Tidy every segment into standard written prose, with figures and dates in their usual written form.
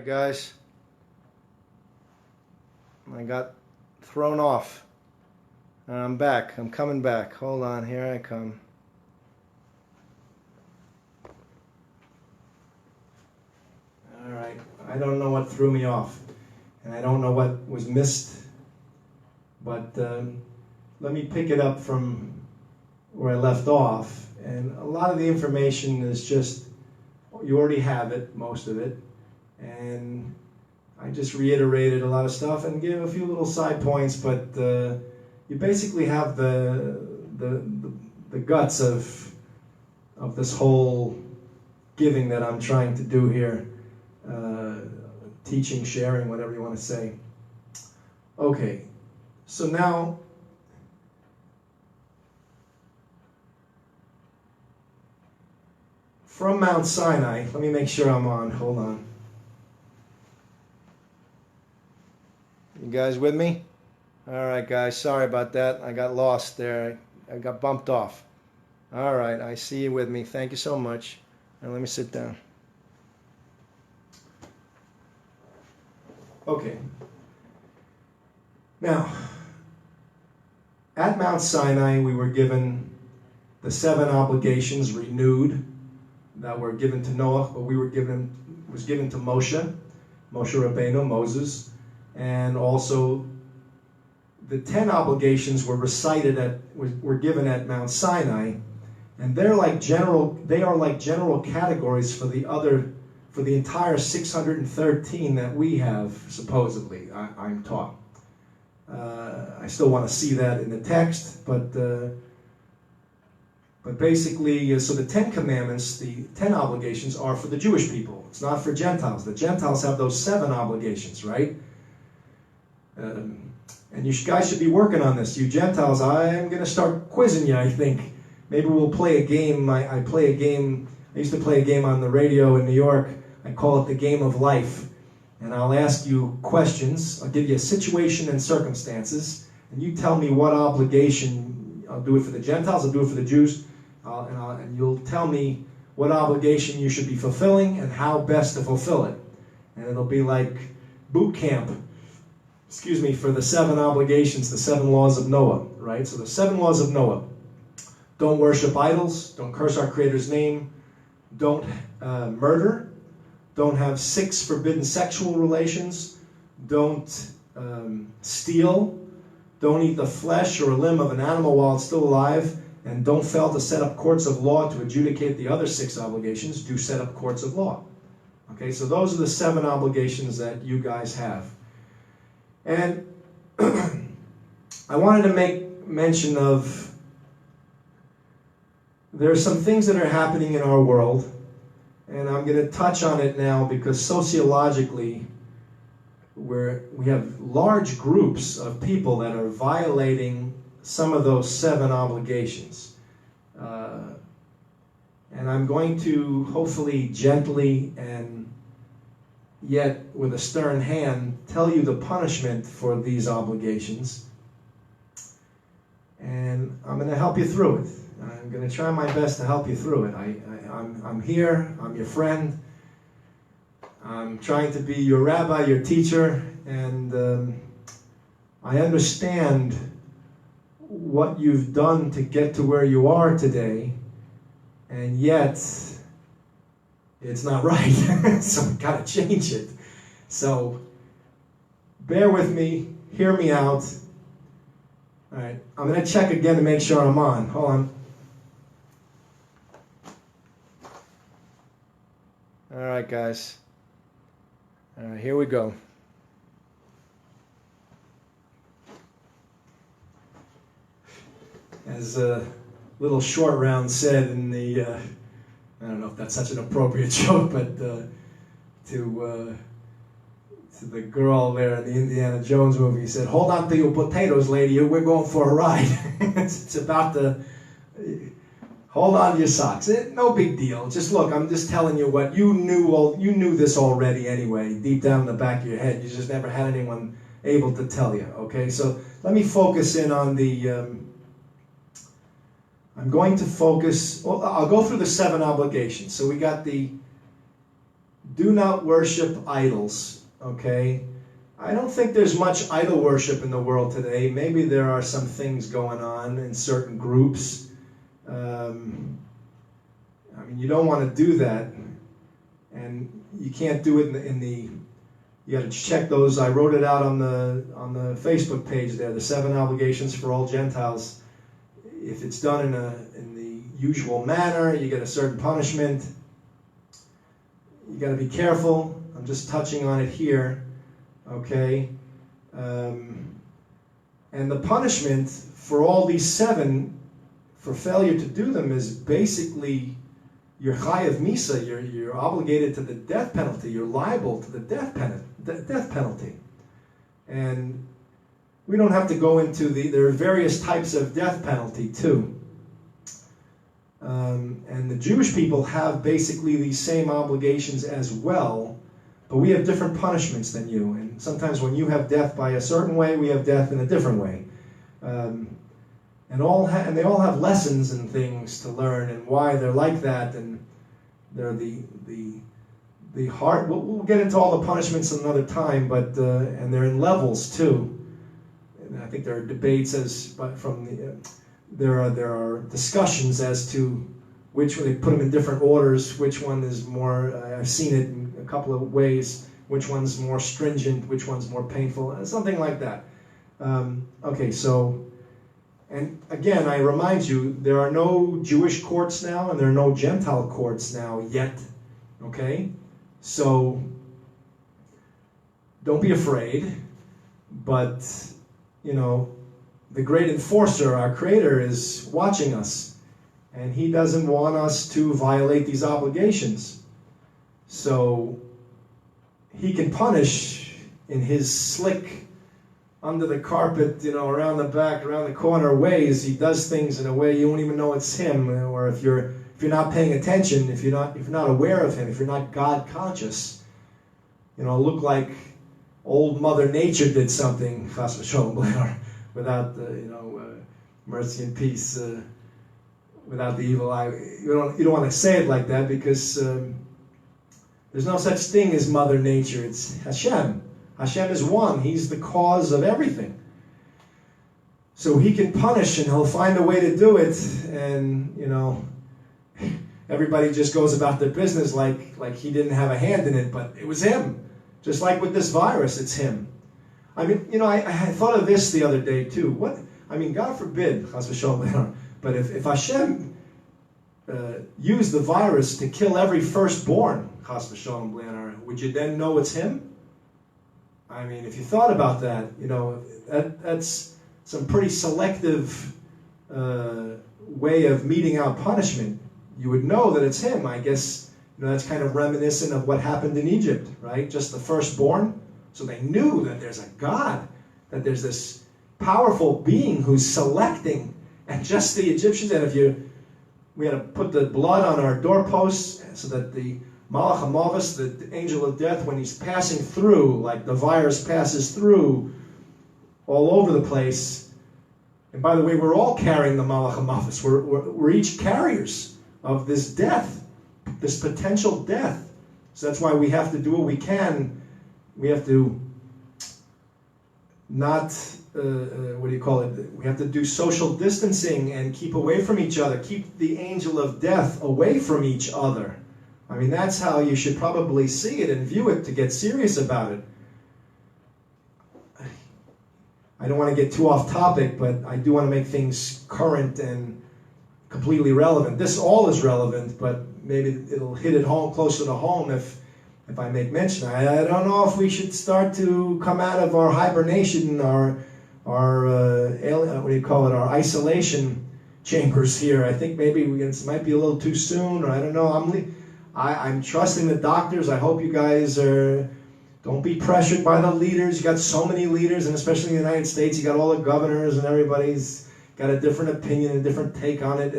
Guys, I got thrown off and I'm back. I'm coming back. Hold on, here I come. Alright, I don't know what threw me off and I don't know what was missed, but let me pick it up from where I left off. And a lot of the information is just, you already have it, most of it. And I just reiterated a lot of stuff and gave a few little side points, but you basically have the guts of this whole giving that I'm trying to do here, teaching, sharing, whatever you want to say. Okay, so now from Mount Sinai, let me make sure I'm on, hold on. You guys with me? All right, guys. Sorry about that. I got lost there. I got bumped off. All right. I see you with me. Thank you so much. And let me sit down. Okay. Now, at Mount Sinai, we were given the 7 obligations renewed that were given to Noah, but was given to Moshe Rabbeinu, Moses. And also, the 10 obligations were were given at Mount Sinai, and they are like general categories for the entire 613 that we have, supposedly. I'm taught. I still want to see that in the text, but basically, so the 10 commandments, the 10 obligations, are for the Jewish people. It's not for Gentiles. The Gentiles have those 7 obligations, right? And you guys should be working on this. You Gentiles, I'm going to start quizzing you, I think. Maybe we'll play a game. I used to play a game on the radio in New York. I call it the game of life. And I'll ask you questions. I'll give you a situation and circumstances. And you tell me what obligation. I'll do it for the Gentiles. I'll do it for the Jews. And you'll tell me what obligation you should be fulfilling and how best to fulfill it. And it'll be like boot camp. For the 7 obligations, the 7 laws of Noah, right? So the 7 laws of Noah. Don't worship idols. Don't curse our Creator's name. Don't murder. Don't have 6 forbidden sexual relations. Don't steal. Don't eat the flesh or a limb of an animal while it's still alive. And don't fail to set up courts of law to adjudicate the other 6 obligations. Do set up courts of law. Okay, so those are the 7 obligations that you guys have. And I wanted to make mention of, there are some things that are happening in our world, and I'm going to touch on it now because sociologically we have large groups of people that are violating some of those 7 obligations. And I'm going to hopefully gently and yet with a stern hand tell you the punishment for these obligations, and I'm going to help you through it. I'm going to try my best to help you through it. I'm here, I'm your friend, I'm trying to be your rabbi, your teacher, and I understand what you've done to get to where you are today, and yet it's not right, so we've got to change it. So bear with me, hear me out. All right, I'm going to check again to make sure I'm on. Hold on. All right, guys. All right, here we go. As little short round said in the I don't know if that's such an appropriate joke, but to the girl there in the Indiana Jones movie, he said, "Hold on to your potatoes, lady. We're going for a ride." It's about to hold on to your socks. No big deal. Just look, I'm just telling you what you knew. You knew this already anyway, deep down in the back of your head. You just never had anyone able to tell you. Okay, so let me focus in on the. I'm going to focus, well, I'll go through the 7 obligations. So we got the do not worship idols, okay? I don't think there's much idol worship in the world today. Maybe there are some things going on in certain groups. I mean, you don't want to do that, and you can't do it in the you got to check those. I wrote it out on the Facebook page there, the 7 obligations for all Gentiles. If it's done in the usual manner, you get a certain punishment. You got to be careful. I'm just touching on it here, okay? And the punishment for all these 7, for failure to do them, is basically you're chayav misa. You're obligated to the death penalty. You're liable to the death penalty. And we don't have to go into there are various types of death penalty too. And the Jewish people have basically these same obligations as well, but we have different punishments than you. And sometimes when you have death by a certain way, we have death in a different way. And they all have lessons and things to learn and why they're like that. And they're the hard. We'll get into all the punishments another time, but and they're in levels too. And I think there are debates there are discussions as to which they put them in different orders. Which one is more? I've seen it in a couple of ways. Which one's more stringent? Which one's more painful? Something like that. Okay, so. And again, I remind you, there are no Jewish courts now, and there are no Gentile courts now yet. Okay? So, don't be afraid. But, the great enforcer, our Creator, is watching us. And He doesn't want us to violate these obligations. So, He can punish in His slick, under the carpet, around the back, around the corner ways. He does things in a way you won't even know it's Him. Or if you're not paying attention, if you're not aware of Him, if you're not God conscious, look like old Mother Nature did something, chas v'sholom, without mercy and peace, without the evil eye. You don't want to say it like that, because there's no such thing as Mother Nature. It's Hashem. Hashem is one. He's the cause of everything. So He can punish, and He'll find a way to do it. And, everybody just goes about their business like He didn't have a hand in it, but it was Him. Just like with this virus, it's Him. I mean, I thought of this the other day too. God forbid, chas v'sholom, but if Hashem used the virus to kill every firstborn, chas v'sholom, would you then know it's Him? I mean, if you thought about that, that's some pretty selective way of meting out punishment. You would know that it's Him. I guess that's kind of reminiscent of what happened in Egypt, right? Just the firstborn. So they knew that there's a God, that there's this powerful being who's selecting, and just the Egyptians. And we had to put the blood on our doorposts so that the Malach HaMavos, the angel of death, when he's passing through, like the virus passes through all over the place. And by the way, we're all carrying the Malach HaMavos. We're each carriers of this death, this potential death. So that's why we have to do what we can. We have to not, we have to do social distancing and keep away from each other. Keep the angel of death away from each other. I mean, that's how you should probably see it and view it to get serious about it. I don't want to get too off topic, but I do want to make things current and completely relevant. This all is relevant, but maybe it'll hit it home, closer to home if I make mention. I don't know if we should start to come out of our hibernation, our our isolation chambers here. I think maybe it might be a little too soon, or I don't know. I'm trusting the doctors. I hope you guys don't be pressured by the leaders. You got so many leaders, and especially in the United States, you got all the governors, and everybody's got a different opinion, a different take on it.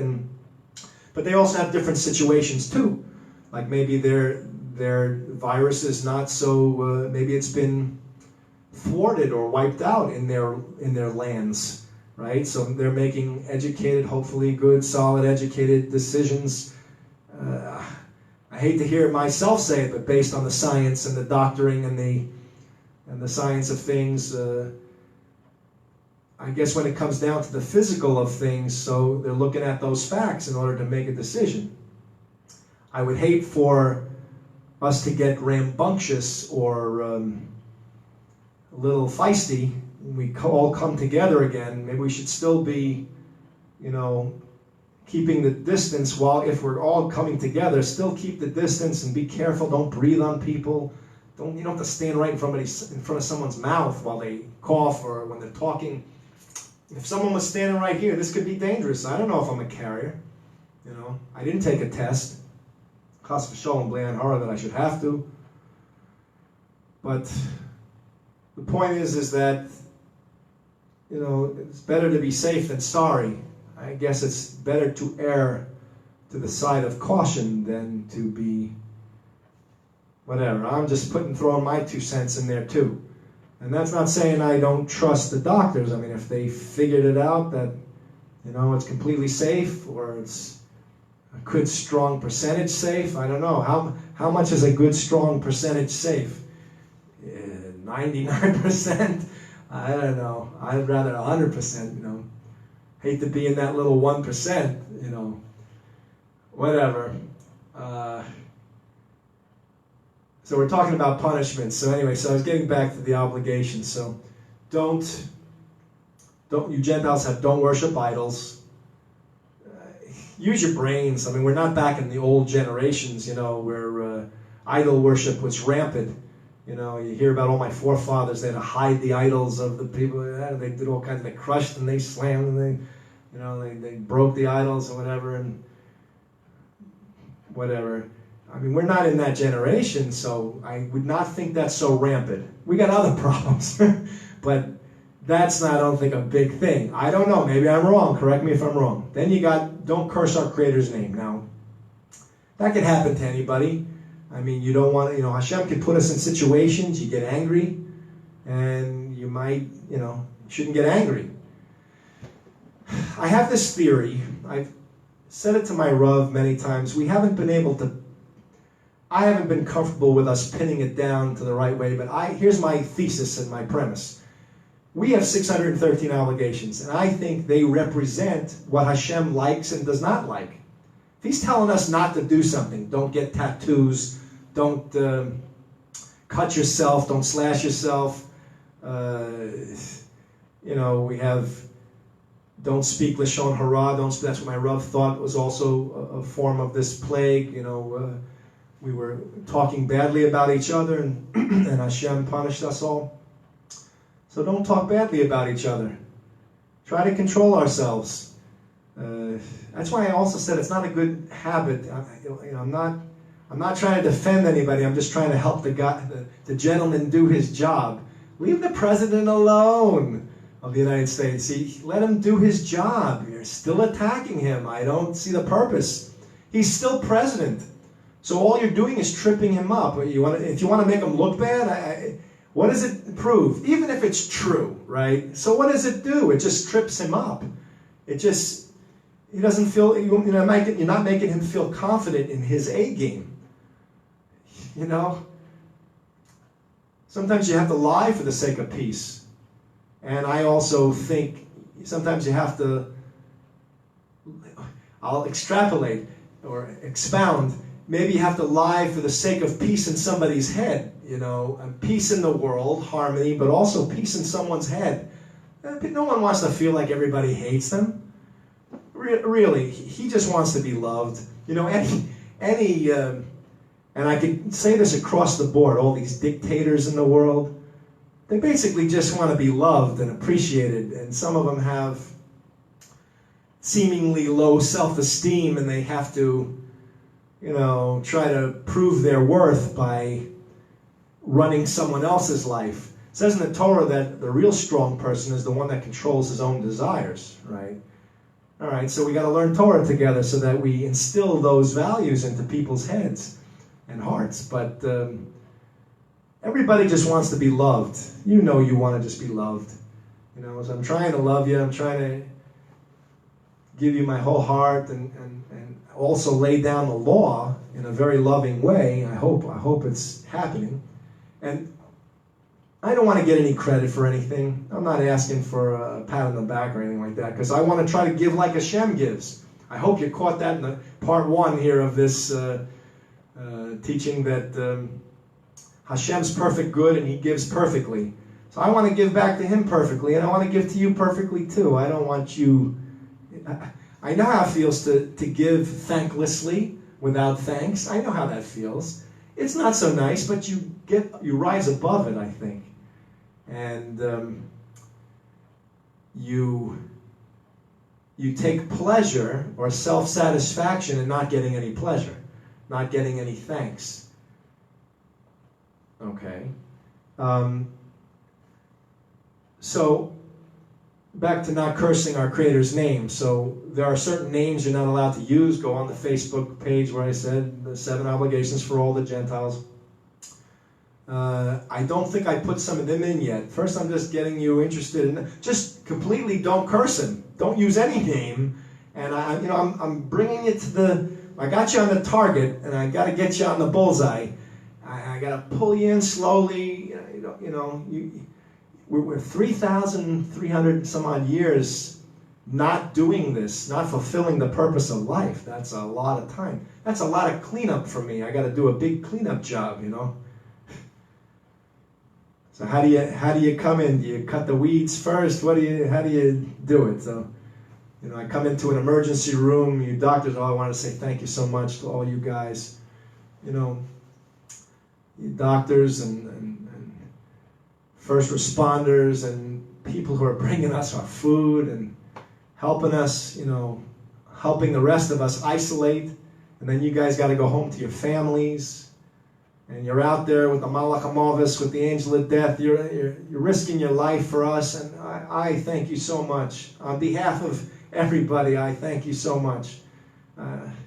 But they also have different situations too. Like maybe their virus is not so. Maybe it's been thwarted or wiped out in their lands, right? So they're making educated, hopefully good, solid, educated decisions. I hate to hear myself say it, but based on the science and the doctoring and the science of things, I guess when it comes down to the physical of things, so they're looking at those facts in order to make a decision. I would hate for us to get rambunctious or a little feisty. We all come together again. Maybe we should still be, keeping the distance, while if we're all coming together, still keep the distance and be careful. Don't breathe on people. You don't have to stand right in front of someone's mouth while they cough or when they're talking. If someone was standing right here, this could be dangerous. I don't know if I'm a carrier. I didn't take a test. Chas v'sholom b'le'an hara that I should have to. But the point is that it's better to be safe than sorry. I guess it's better to err to the side of caution than to be whatever. I'm just throwing my 2 cents in there too. And that's not saying I don't trust the doctors. I mean, if they figured it out that, it's completely safe, or it's a good, strong percentage safe, I don't know. How much is a good, strong percentage safe? 99%? I don't know. I'd rather 100%, Hate to be in that little 1%, whatever. So we're talking about punishments. So anyway, so I was getting back to the obligations. So don't you Gentiles don't worship idols. Use your brains. I mean, we're not back in the old generations, where idol worship was rampant. You hear about all my forefathers. They had to hide the idols of the people. They did all kinds of. They crushed and they slammed and they broke the idols or whatever and whatever. I mean, we're not in that generation, so I would not think that's so rampant. We got other problems, but that's not, I don't think, a big thing. I don't know. Maybe I'm wrong. Correct me if I'm wrong. Then you got, don't curse our Creator's name. Now, that can happen to anybody. I mean, you don't want to, Hashem can put us in situations, you get angry, and you might, shouldn't get angry. I have this theory. I've said it to my Rav many times. I haven't been comfortable with us pinning it down to the right way, but here's my thesis and my premise. We have 613 obligations, and I think they represent what Hashem likes and does not like. If He's telling us not to do something, don't get tattoos, don't cut yourself, don't slash yourself, we have don't speak lashon hara, that's what my Rav thought was also a form of this plague, we were talking badly about each other, and Hashem punished us all. So don't talk badly about each other. Try to control ourselves. That's why I also said it's not a good habit. I'm not trying to defend anybody. I'm just trying to help the gentleman do his job. Leave the president alone of the United States. Let him do his job. You're still attacking him. I don't see the purpose. He's still president. So all you're doing is tripping him up. If you want to make him look bad, what does it prove? Even if it's true, right? So what does it do? It just trips him up. He doesn't feel, you're not making him feel confident in his A game. Sometimes you have to lie for the sake of peace. And I also think sometimes you have to, I'll extrapolate or expound. Maybe you have to lie for the sake of peace in somebody's head, and peace in the world, harmony, but also peace in someone's head. No one wants to feel like everybody hates them. Really, he just wants to be loved. And I could say this across the board, all these dictators in the world, they basically just want to be loved and appreciated, and some of them have seemingly low self-esteem, and they have to try to prove their worth by running someone else's life. It says in the Torah that the real strong person is the one that controls his own desires, right? All right, so we got to learn Torah together so that we instill those values into people's heads and hearts. But everybody just wants to be loved. You want to just be loved. So I'm trying to love you. I'm trying to give you my whole heart and also lay down the law in a very loving way. I hope it's happening. And I don't want to get any credit for anything. I'm not asking for a pat on the back or anything like that, because I want to try to give like Hashem gives. I hope you caught that in the part 1 here of this teaching, that Hashem's perfect good and He gives perfectly. So I want to give back to Him perfectly, and I want to give to you perfectly too. I don't want you... I know how it feels to give thanklessly, without thanks. I know how that feels. It's not so nice, but you rise above it, I think. And you take pleasure or self-satisfaction in not getting any pleasure, not getting any thanks. Okay. So, back to not cursing our Creator's name. So, there are certain names you're not allowed to use. Go on the Facebook page where I said the 7 obligations for all the Gentiles. I don't think I put some of them in yet. First, I'm just getting you interested in... Just completely don't curse Him. Don't use any name. And I'm bringing you to the... I got you on the target, and I got to get you on the bullseye. I got to pull you in slowly. We're 3,300 some odd years not doing this, not fulfilling the purpose of life. That's a lot of time. That's a lot of cleanup for me. I got to do a big cleanup job, So how do you come in? Do you cut the weeds first? How do you do it? So, I come into an emergency room. You doctors, I want to say thank you so much to all you guys. You doctors and first responders and people who are bringing us our food and helping us, helping the rest of us isolate. And then you guys got to go home to your families. And you're out there with the Malach HaMavis, with the angel of death. You're risking your life for us. And I thank you so much. On behalf of everybody, I thank you so much.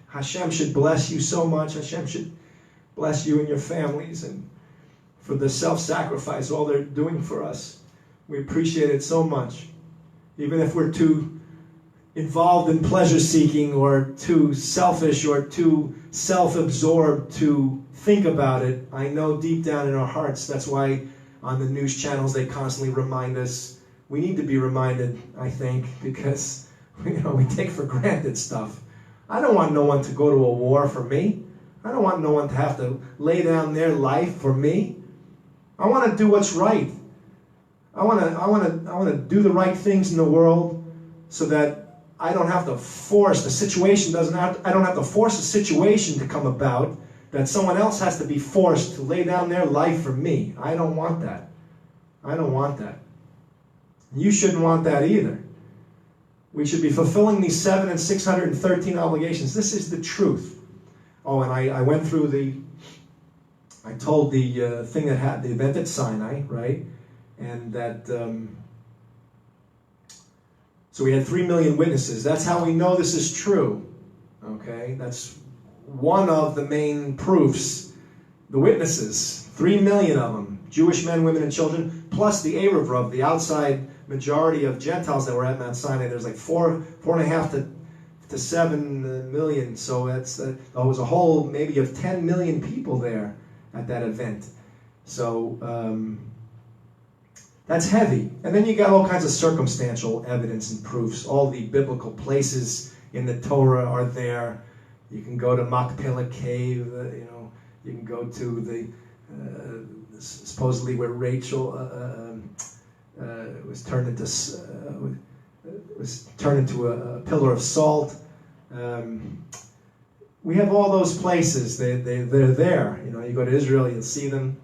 Hashem should bless you so much. Hashem should bless you and your families, and for the self-sacrifice, all they're doing for us. We appreciate it so much. Even if we're too involved in pleasure-seeking or too selfish or too self-absorbed to think about it, I know deep down in our hearts, that's why on the news channels they constantly remind us. We need to be reminded, I think, because we take for granted stuff. I don't want no one to go to a war for me. I don't want no one to have to lay down their life for me. I want to do what's right. I want to do the right things in the world so that I don't have to force the situation. I don't have to force a situation to come about that someone else has to be forced to lay down their life for me. I don't want that. I don't want that. You shouldn't want that either. We should be fulfilling these 7 and 613 obligations. This is the truth. Oh, and I went through I told the thing that had the event at Sinai, right? And that, so we had 3 million witnesses. That's how we know this is true, okay? That's one of the main proofs. The witnesses, 3 million of them, Jewish men, women, and children, plus the Erev, the outside majority of Gentiles that were at Mount Sinai. There's like 4.5 to 7 million. So there was a whole maybe of 10 million people there at that event. So that's heavy. And then you got all kinds of circumstantial evidence and proofs. All the biblical places in the Torah are there. You can go to Machpelah Cave, you can go to the, supposedly where Rachel was turned into a pillar of salt. We have all those places. They're there. You go to Israel, you'll see them.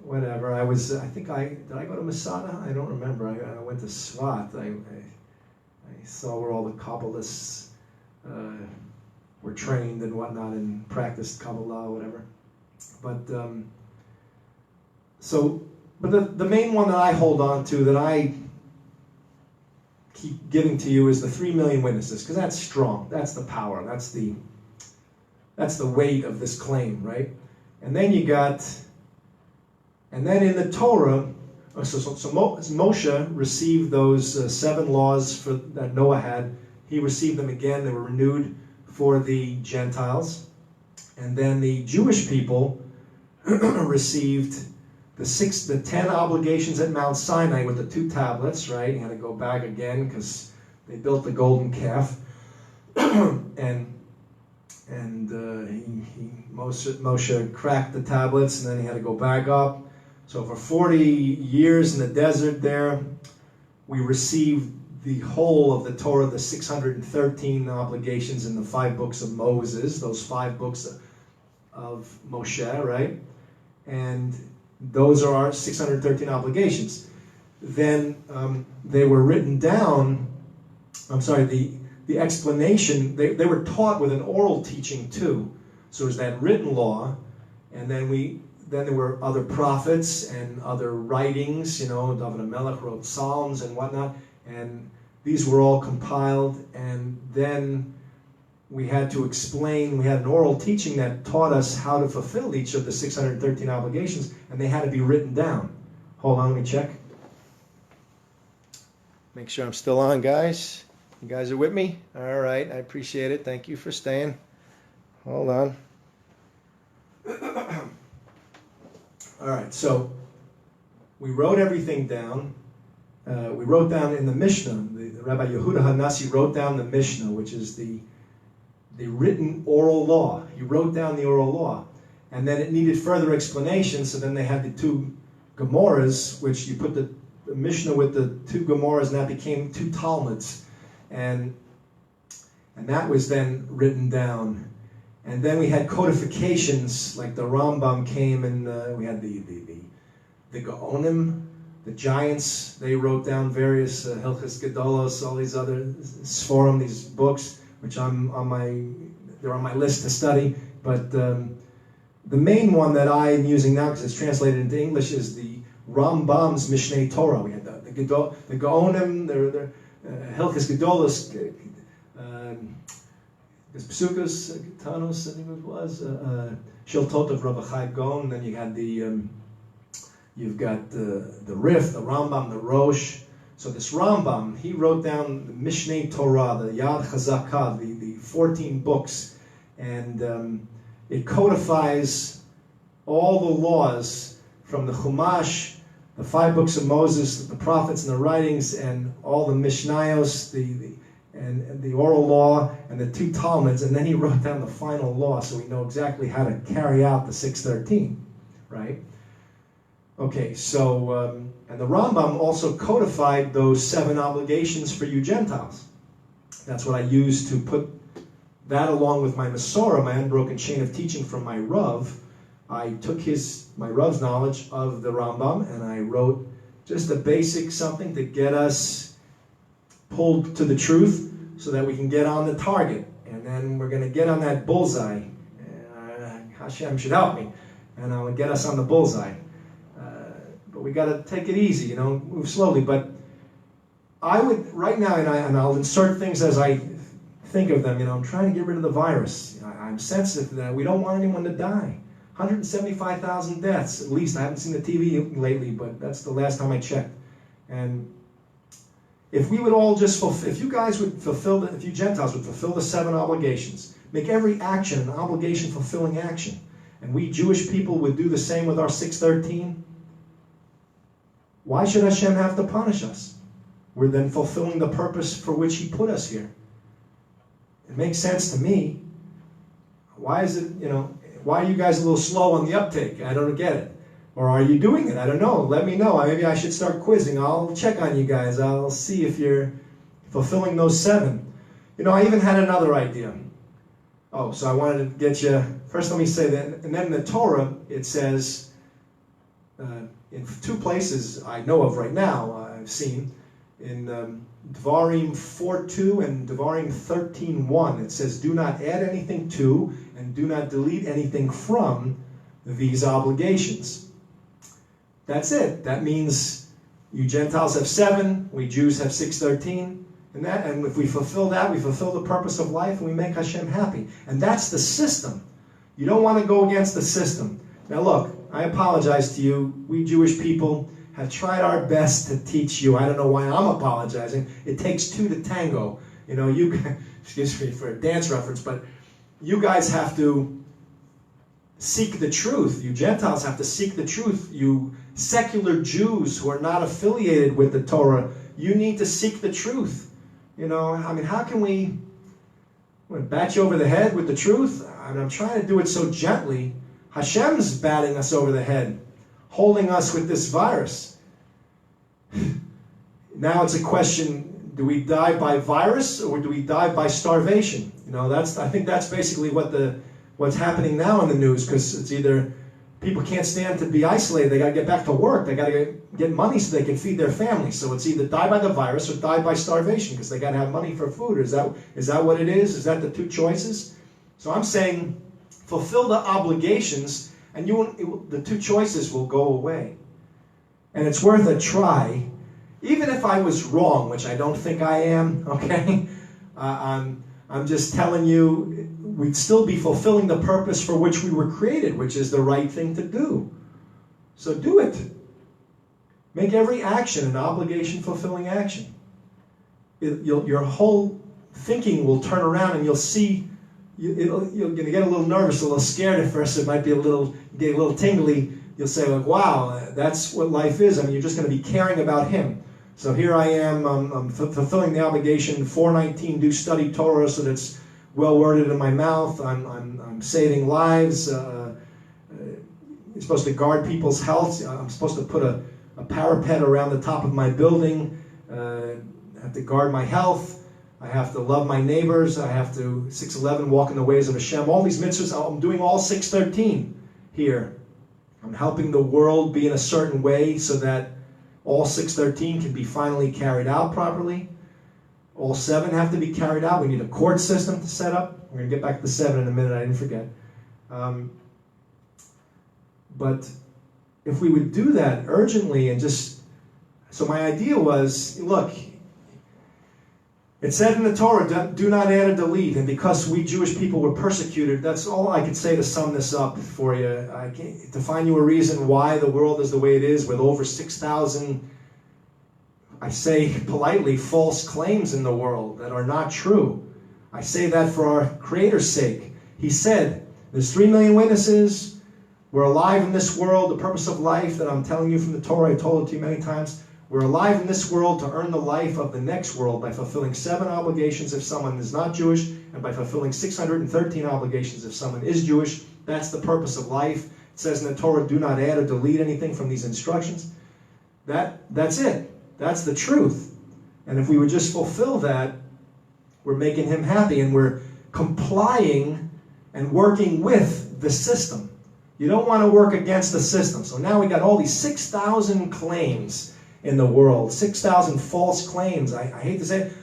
Whatever. Did I go to Masada? I don't remember. I went to Svat. I saw where all the Kabbalists were trained and whatnot and practiced Kabbalah, whatever. But the main one that I hold on to, that I keep giving to you, is the 3 million witnesses, because that's strong. That's the power. That's the weight of this claim, right? And then and then in the Torah, so Moshe received those 7 laws that Noah had. he received them again. They were renewed for the Gentiles. And then the Jewish people received the 10 obligations at Mount Sinai with the 2 tablets, right? He had to go back again because they built the golden calf. Moshe cracked the tablets, and then he had to go back up. So for 40 years in the desert there, we received the whole of the Torah, the 613 obligations in the 5 books of Moses, those 5 books of Moshe, right? And those are our 613 obligations. Then they were written down, the explanation, they were taught with an oral teaching too. So there's that written law, and then there were other prophets and other writings, David HaMelech wrote Psalms and whatnot, and these were all compiled, and then we had to explain, we had an oral teaching that taught us how to fulfill each of the 613 obligations, and they had to be written down. Hold on, let me check. Make sure I'm still on, guys. You guys are with me? All right, I appreciate it. Thank you for staying. Hold on. All right, so we wrote everything down. We wrote down in the Mishnah, the Rabbi Yehuda Hanasi wrote down the Mishnah, which is the written oral law. He wrote down the oral law. And then it needed further explanation, so then they had the 2 Gemaras, which you put the Mishnah with the 2 Gemaras, and that became 2 Talmuds. And that was then written down. And then we had codifications, like the Rambam came, and we had the Gaonim, the giants. They wrote down various Hilchos Gedolos, all these other Sforim, these books, which they're on my list to study. But the main one that I'm using now, because it's translated into English, is the Rambam's Mishneh Torah. We had the Gaonim, the Hilchos Gedolos, Psukas, Tanos, I think it was, Shiltot of Rabbi Chaim Gaon. Then you had you've got the Rif, the Rambam, the Rosh. So this Rambam, he wrote down the Mishneh Torah, the Yad Chazakah, the 14 books, and it codifies all the laws from the Chumash, the 5 books of Moses, the prophets and the writings, and all the Mishnayos, and the oral law, and the 2 Talmuds, and then he wrote down the final law, so we know exactly how to carry out the 613, right? Okay, so, and the Rambam also codified those 7 obligations for you Gentiles. That's what I used to put that along with my Masorah, my unbroken chain of teaching from my Rav. I took my Rav's knowledge of the Rambam, and I wrote just a basic something to get us pulled to the truth so that we can get on the target. And then we're going to get on that bullseye. Hashem should help me, and I'll get us on the bullseye. But we got to take it easy, move slowly. But I would, right now, and I'll insert things as I think of them, I'm trying to get rid of the virus. I'm sensitive to that. We don't want anyone to die. 175,000 deaths, at least. I haven't seen the TV lately, but that's the last time I checked. And if we would all just if you guys would if you Gentiles would fulfill the 7 obligations, make every action an obligation-fulfilling action, and we Jewish people would do the same with our 613, why should Hashem have to punish us? We're then fulfilling the purpose for which He put us here. It makes sense to me. Why is it, why are you guys a little slow on the uptake? I don't get it. Or are you doing it? I don't know. Let me know. Maybe I should start quizzing. I'll check on you guys. I'll see if you're fulfilling those 7. I even had another idea. Oh, so I wanted to get you... First, let me say that. And then in the Torah, it says, in 2 places I know of right now, I've seen, in Devarim 4:2 and Devarim 13:1, it says, do not add anything to and do not delete anything from these obligations. That's it. That means you Gentiles have 7, we Jews have 613, and if we fulfill that, we fulfill the purpose of life, and we make Hashem happy. And that's the system. You don't want to go against the system. Now look, I apologize to you. We Jewish people have tried our best to teach you. I don't know why I'm apologizing. It takes 2 to tango. You know, excuse me for a dance reference, but you guys have to seek the truth. You Gentiles have to seek the truth. You secular Jews who are not affiliated with the Torah, you need to seek the truth. You know, I mean, how can we bat you over the head with the truth? I mean, I'm trying to do it so gently. Hashem's batting us over the head, holding us with this virus. Now it's a question, do we die by virus or do we die by starvation? You know, I think that's basically what's happening now in the news, because it's either people can't stand to be isolated, they got to get back to work, they got to get money so they can feed their families. So it's either die by the virus or die by starvation, because they got to have money for food. Is that what it is? Is that the two choices? So I'm saying, fulfill the obligations, and the two choices will go away. And it's worth a try, even if I was wrong, which I don't think I am. Okay, I'm just telling you, we'd still be fulfilling the purpose for which we were created, which is the right thing to do. So do it. Make every action an obligation-fulfilling action. Your whole thinking will turn around, and you'll see. You're going to get a little nervous, a little scared at first. It might be get a little tingly. You'll say, like, wow, that's what life is. I mean, you're just going to be caring about Him. So here I am, I'm fulfilling the obligation. 4:19, do study Torah, so that's well worded in my mouth. I'm saving lives. You're supposed to guard people's health. I'm supposed to put a parapet around the top of my building. I have to guard my health. I have to love my neighbors. I have to, 6:11, walk in the ways of Hashem. All these mitzvahs, I'm doing all 6:13 here. I'm helping the world be in a certain way so that all 6:13 can be finally carried out properly. All 7 have to be carried out. We need a court system to set up. We're going to get back to 7 in a minute. I didn't forget. But if we would do that urgently and just... So my idea was, look, it said in the Torah, do not add or delete. And because we Jewish people were persecuted, that's all I could say to sum this up for you. To find you a reason why the world is the way it is, with over 6,000, I say politely, false claims in the world that are not true. I say that for our Creator's sake. He said, there's 3 million witnesses. We're alive in this world. The purpose of life that I'm telling you from the Torah, I told it to you many times. We're alive in this world to earn the life of the next world by fulfilling 7 obligations if someone is not Jewish, and by fulfilling 613 obligations if someone is Jewish. That's the purpose of life. It says in the Torah, do not add or delete anything from these instructions. That's it. That's the truth. And if we would just fulfill that, we're making Him happy, and we're complying and working with the system. You don't want to work against the system. So now we got all these 6,000 claims in the world, 6,000 false claims. I hate to say it.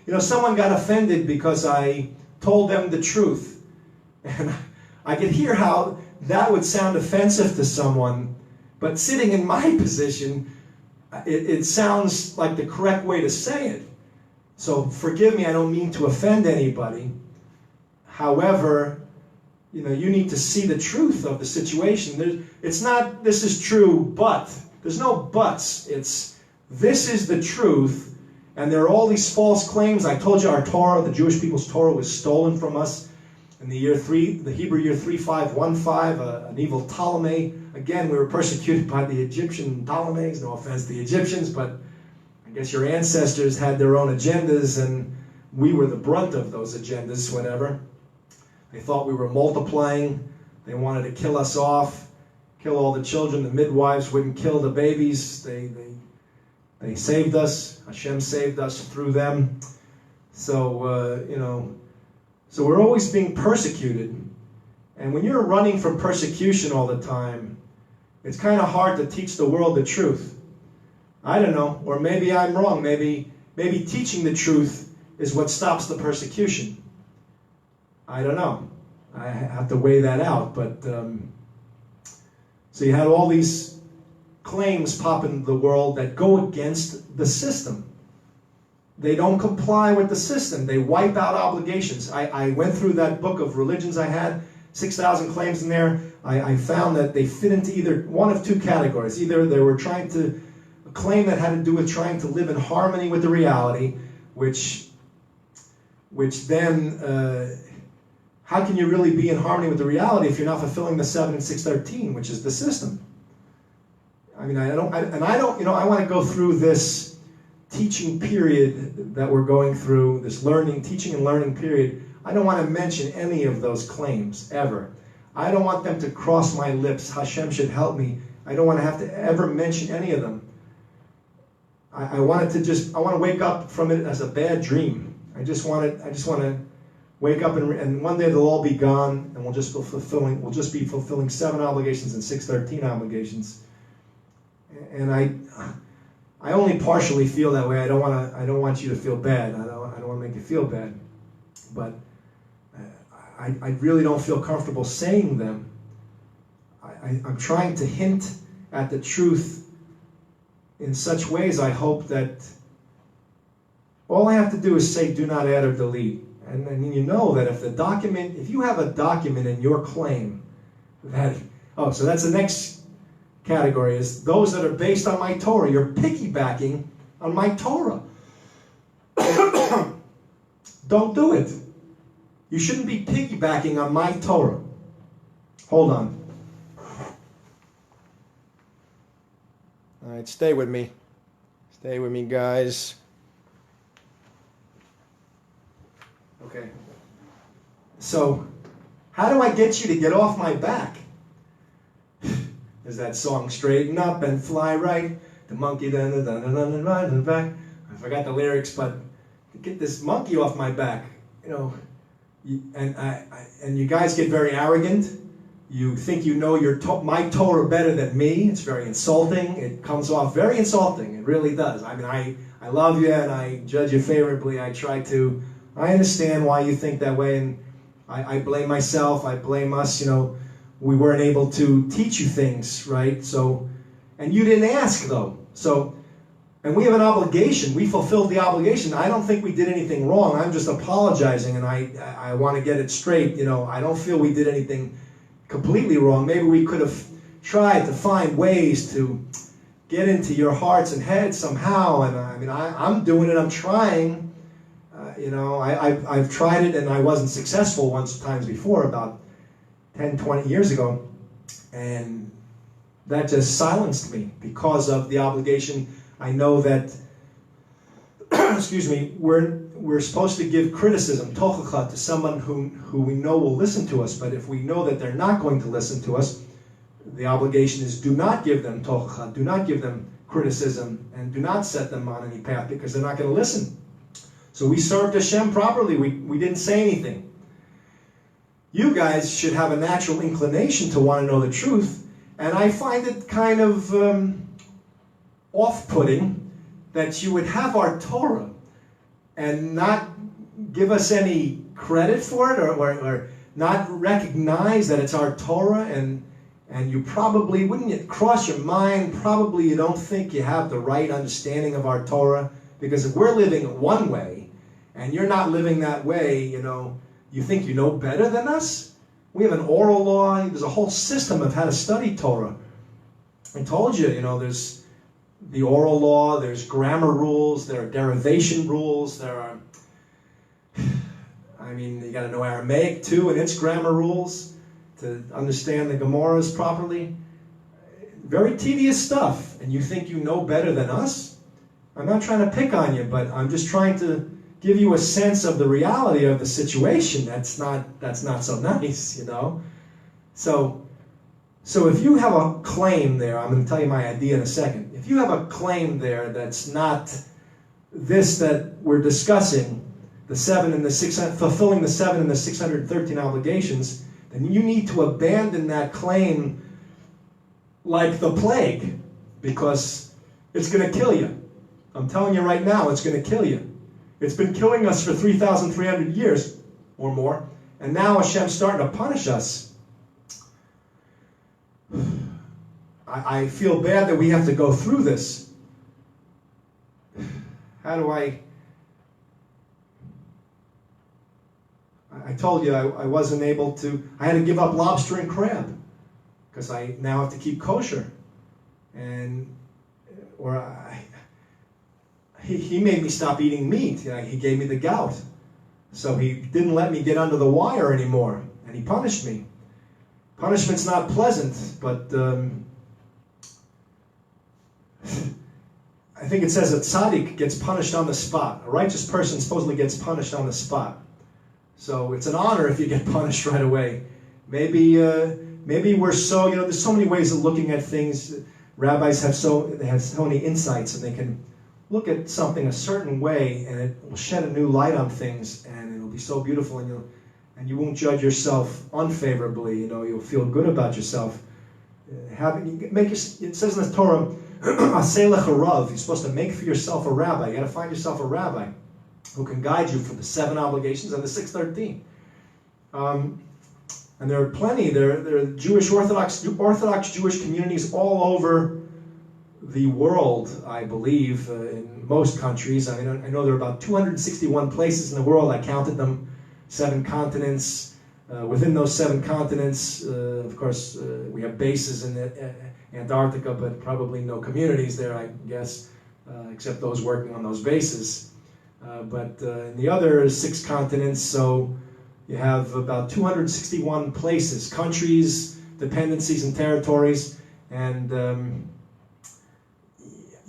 You know, someone got offended because I told them the truth. And I could hear how that would sound offensive to someone, but sitting in my position, it sounds like the correct way to say it. So forgive me, I don't mean to offend anybody. However, you know, you need to see the truth of the situation. It's not, this is true, but. There's no buts. It's, this is the truth, and there are all these false claims. I told you our Torah, the Jewish people's Torah, was stolen from us in the Hebrew year 3515, an evil Ptolemy. Again, we were persecuted by the Egyptian Ptolemies. No offense to the Egyptians, but I guess your ancestors had their own agendas, and we were the brunt of those agendas, whatever. They thought we were multiplying. They wanted to kill us off. Kill all the children. The midwives wouldn't kill the babies. They saved us. Hashem saved us through them. So, you know, so we're always being persecuted. And when you're running from persecution all the time, it's kind of hard to teach the world the truth. I don't know. Or maybe I'm wrong. Maybe teaching the truth is what stops the persecution. I don't know. I have to weigh that out. But... So you had all these claims pop into the world that go against the system. They don't comply with the system. They wipe out obligations. I went through that book of religions I had, 6,000 claims in there. I found that they fit into either one of 2 categories. Either they were trying to claim that had to do with trying to live in harmony with the reality, which which then, how can you really be in harmony with the reality if you're not fulfilling the 7 and 613, which is the system? I mean, I want to go through this teaching period that we're going through, this teaching and learning period. I don't want to mention any of those claims, ever. I don't want them to cross my lips. Hashem should help me. I don't want to have to ever mention any of them. I want to wake up from it as a bad dream. I just want to wake up and one day they'll all be gone, and we'll just be fulfilling 7 obligations and 613 obligations. And I only partially feel that way. I don't want you to feel bad. I don't want to make you feel bad. But I really don't feel comfortable saying them. I'm trying to hint at the truth in such ways, I hope that all I have to do is say, do not add or delete. And you know that if you have a document in your claim so that's the next category, is those that are based on my Torah. You're piggybacking on my Torah. Don't do it. You shouldn't be piggybacking on my Torah. Hold on. All right, stay with me. Stay with me, guys. Okay. So, how do I get you to get off my back? There's that song, Straighten Up and Fly Right. The monkey, dun back. I forgot the lyrics, but to get this monkey off my back, and you guys get very arrogant. You think you know my Torah better than me. It's very insulting. It comes off very insulting. It really does. I mean, I love you and I judge you favorably. I understand why you think that way, and I blame myself. I blame us. We weren't able to teach you things, right? So, and you didn't ask though. So, and we have an obligation. We fulfilled the obligation. I don't think we did anything wrong. I'm just apologizing, and I want to get it straight. I don't feel we did anything completely wrong. Maybe we could have tried to find ways to get into your hearts and heads somehow. And I'm doing it. I'm trying. I've tried it, and I wasn't successful times before, about 10, 20 years ago. And that just silenced me because of the obligation. I know that, excuse me, we're supposed to give criticism, tochacha, to someone who we know will listen to us. But if we know that they're not going to listen to us, the obligation is do not give them tochacha, do not give them criticism, and do not set them on any path, because they're not going to listen. So we served Hashem properly. We didn't say anything. You guys should have a natural inclination to want to know the truth, and I find it kind of off-putting that you would have our Torah and not give us any credit for it, or not recognize that it's our Torah, and you probably, wouldn't it cross your mind, probably you don't think you have the right understanding of our Torah, because if we're living one way, and you're not living that way, you think you know better than us? We have an oral law, there's a whole system of how to study Torah. I told you, there's the oral law, there's grammar rules, there are derivation rules, you got to know Aramaic too, and its grammar rules to understand the Gemaras properly. Very tedious stuff, and you think you know better than us? I'm not trying to pick on you, but I'm just trying to give you a sense of the reality of the situation. That's not so nice, So if you have a claim there, I'm going to tell you my idea in a second. If you have a claim there that's not this that we're discussing, the 7 and the 6, fulfilling the 7 and the 613 obligations, then you need to abandon that claim like the plague, because it's going to kill you. I'm telling you right now, it's going to kill you. It's been killing us for 3,300 years or more, and now Hashem's starting to punish us. I feel bad that we have to go through this. How do I told you I wasn't able to, I had to give up lobster and crab because I now have to keep kosher. He made me stop eating meat. He gave me the gout. So he didn't let me get under the wire anymore, and he punished me. Punishment's not pleasant, but I think it says a tzaddik gets punished on the spot. A righteous person supposedly gets punished on the spot. So it's an honor if you get punished right away. Maybe we're so, there's so many ways of looking at things. Rabbis have so many insights, and they can look at something a certain way, and it will shed a new light on things, and it'll be so beautiful, and you won't judge yourself unfavorably. You'll feel good about yourself. It says in the Torah, "Aseh lecha rav," you're supposed to make for yourself a rabbi. You got to find yourself a rabbi who can guide you for the 7 obligations and the 613. And there are plenty. There are Jewish Orthodox Jewish communities all over the world, I believe, in most countries. I know there are about 261 places in the world. I counted them, 7 continents. Within those 7 continents, of course, we have bases in Antarctica, but probably no communities there, I guess, except those working on those bases. But in the other 6 continents, so you have about 261 places, countries, dependencies, and territories, and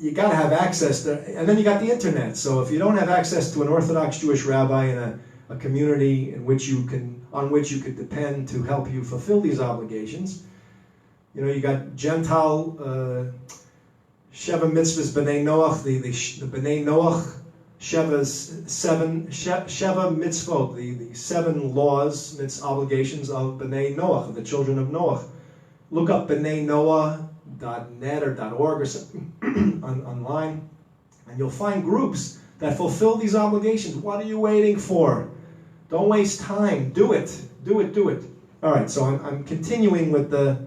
you got to have access to, and then you got the internet. So if you don't have access to an Orthodox Jewish rabbi in a community on which you could depend to help you fulfill these obligations, you got Gentile Sheva mitzvahs b'nei Noach, the b'nei Noach. Sheva mitzvot, the 7 laws, its obligations of B'nai Noach, of the children of Noach. Look up b'nai-noah.net or .org or something online, and you'll find groups that fulfill these obligations. What are you waiting for? Don't waste time. Do it. Do it. Do it. All right, so I'm continuing with the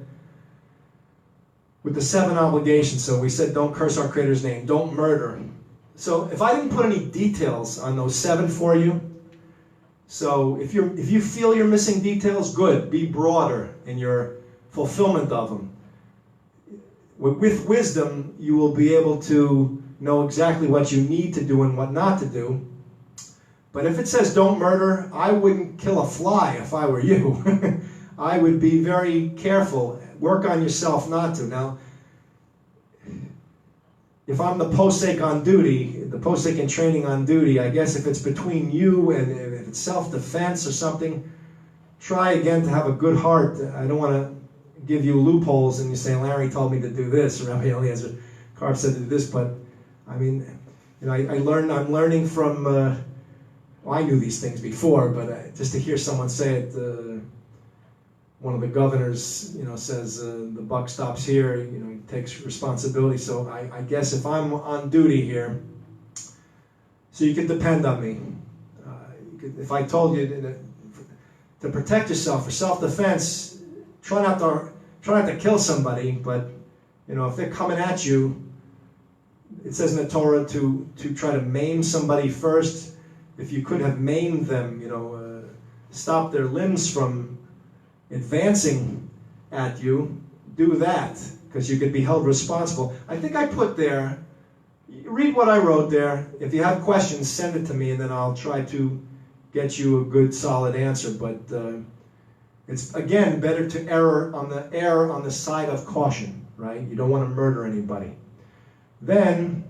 7 obligations. So we said don't curse our Creator's name, don't murder. So if I didn't put any details on those 7 for you, so if you feel you're missing details, good. Be broader in your fulfillment of them. With wisdom, you will be able to know exactly what you need to do and what not to do. But if it says don't murder, I wouldn't kill a fly if I were you. I would be very careful. Work on yourself not to. Now, if I'm the posek on duty, the posek in training on duty, I guess if it's between you and if it's self-defense or something, try again to have a good heart. I don't want to give you loopholes and you say, Larry told me to do this, or Rabbi Eliezer, Karp said to do this, but I mean, I'm learning from, I knew these things before, but just to hear someone say it, one of the governors, says the buck stops here. He takes responsibility. So I guess if I'm on duty here, so you can depend on me. If I told you to protect yourself for self-defense, try not to kill somebody. But if they're coming at you, it says in the Torah to try to maim somebody first. If you could have maimed them, stop their limbs from advancing at you, do that, because you could be held responsible. I think I put there, read what I wrote there. If you have questions, send it to me, and then I'll try to get you a good, solid answer. But it's, again, better to err on the side of caution, right? You don't want to murder anybody. Then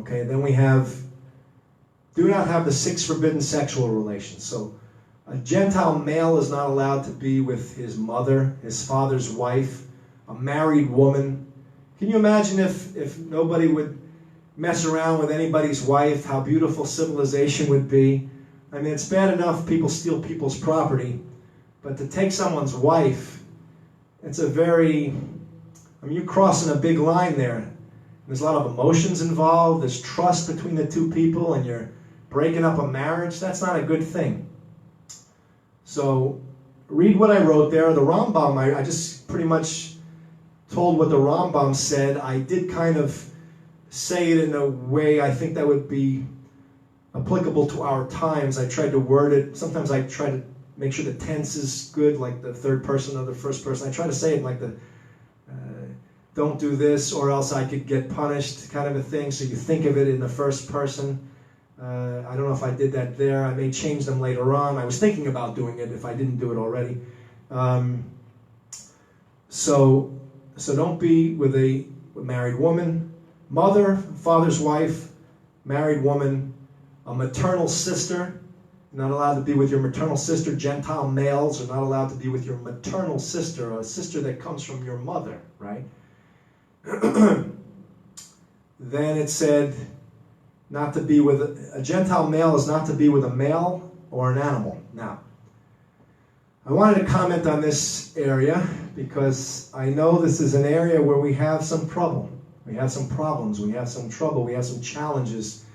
we have, do not have the 6 forbidden sexual relations. So a Gentile male is not allowed to be with his mother, his father's wife, a married woman. Can you imagine if nobody would mess around with anybody's wife, how beautiful civilization would be? I mean, it's bad enough people steal people's property, but to take someone's wife, it's you're crossing a big line there. There's a lot of emotions involved, there's trust between the 2 people, and you're breaking up a marriage. That's not a good thing. So, read what I wrote there. The Rambam, I just pretty much told what the Rambam said. I did kind of say it in a way I think that would be applicable to our times. I tried to word it. Sometimes I try to make sure the tense is good, like the third person or the first person. I try to say it like the don't do this or else I could get punished kind of a thing. So you think of it in the first person. I don't know if I did that there. I may change them later on. I was thinking about doing it if I didn't do it already. So don't be with a married woman, mother, father's wife, married woman, a maternal sister. You're not allowed to be with your maternal sister. Gentile males are not allowed to be with your maternal sister, a sister that comes from your mother, right? Then it said not to be with a Gentile male is not to be with a male or an animal. Now, I wanted to comment on this area because I know this is an area where we have some trouble. We have some problems. We have some trouble. We have some challenges.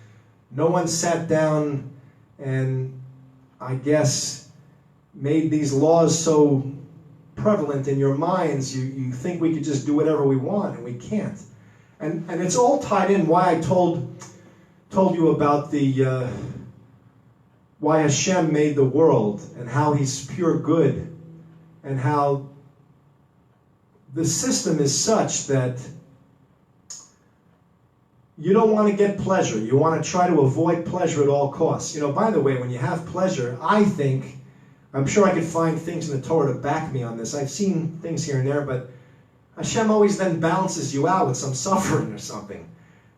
No one sat down and, I guess, made these laws so prevalent in your minds. You think we could just do whatever we want, and we can't. And it's all tied in why I told you about the why Hashem made the world and how He's pure good and how the system is such that you don't want to get pleasure. You want to try to avoid pleasure at all costs. You know, by the way, when you have pleasure, I'm sure I could find things in the Torah to back me on this. I've seen things here and there, but Hashem always then balances you out with some suffering or something.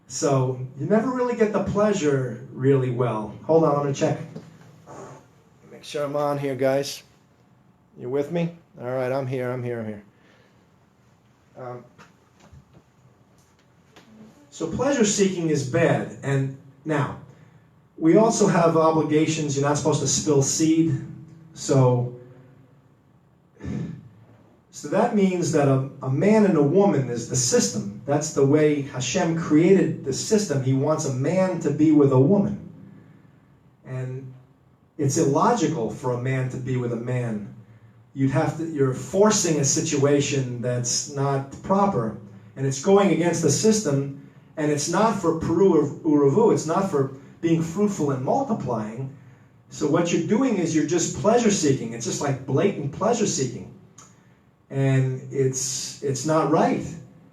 So you never really get the pleasure really well. Hold on, I'm going to check. Make sure I'm on here, guys. You with me? All right, I'm here. So pleasure seeking is bad. And now, we also have obligations. You're not supposed to spill seed. So that means that a man and a woman is the system. That's the way Hashem created the system. He wants a man to be with a woman. And it's illogical for a man to be with a man. You're forcing a situation that's not proper. And it's going against the system. And it's not for Peru Uravu. It's not for being fruitful and multiplying. So what you're doing is you're just pleasure seeking. It's just like blatant pleasure seeking. And it's not right.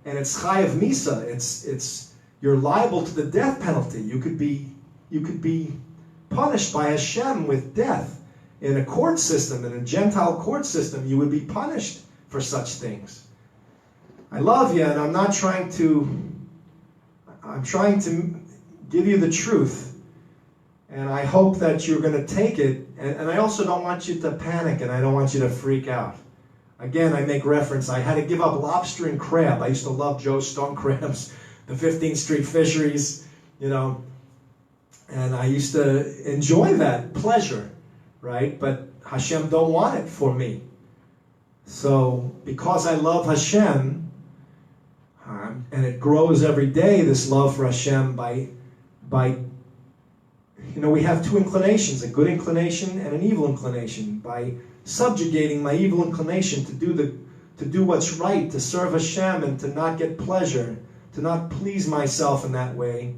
And it's chayav misa. You're liable to the death penalty. You could be punished by Hashem with death. In a court system, in a Gentile court system, you would be punished for such things. I love you, and I'm trying to give you the truth. And I hope that you're going to take it. And I also don't want you to panic, and I don't want you to freak out. Again, I make reference. I had to give up lobster and crab. I used to love Joe's stone crabs, the 15th Street fisheries, and I used to enjoy that pleasure, right? But Hashem don't want it for me. So because I love Hashem, and it grows every day, this love for Hashem, by we have two inclinations, a good inclination and an evil inclination. By subjugating my evil inclination to do what's right, to serve Hashem and to not get pleasure, to not please myself in that way,